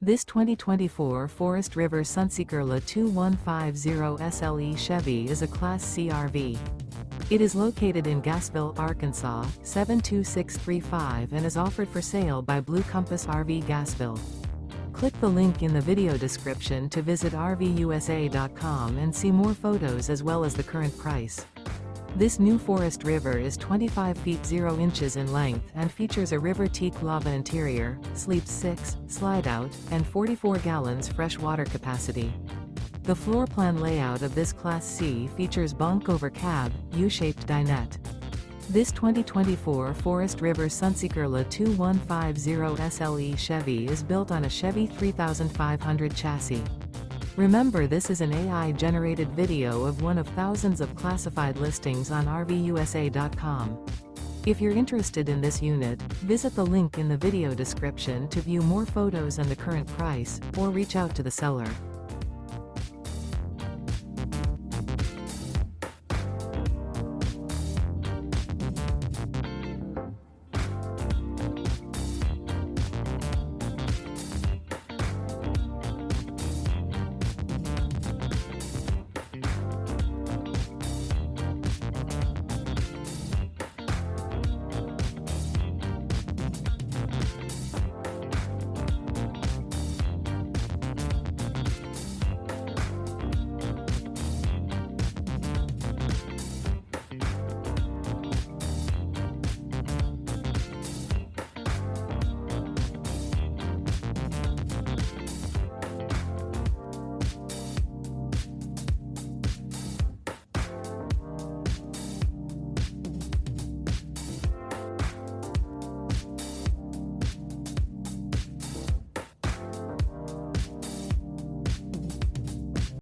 This 2024 Forest River Sunseeker LA 2150 SLE Chevy is a Class C RV. It is located in Gassville, Arkansas, 72635 and is offered for sale by Blue Compass RV Gassville. Click the link in the video description to visit RVUSA.com and see more photos as well as the current price. This new Forest River is 25 feet 0 inches in length and features a RIVER TEAK-LAVA interior, sleeps 6, slide-out, and 44 gallons fresh water capacity. The floor plan layout of this Class C features Bunk Over Cab, U-shaped dinette. This 2024 Forest River Sunseeker LA 2150 SLE Chevy is built on a Chevy 3500 chassis. Remember, this is an AI-generated video of one of thousands of classified listings on RVUSA.com. If you're interested in this unit, visit the link in the video description to view more photos and the current price, or reach out to the seller.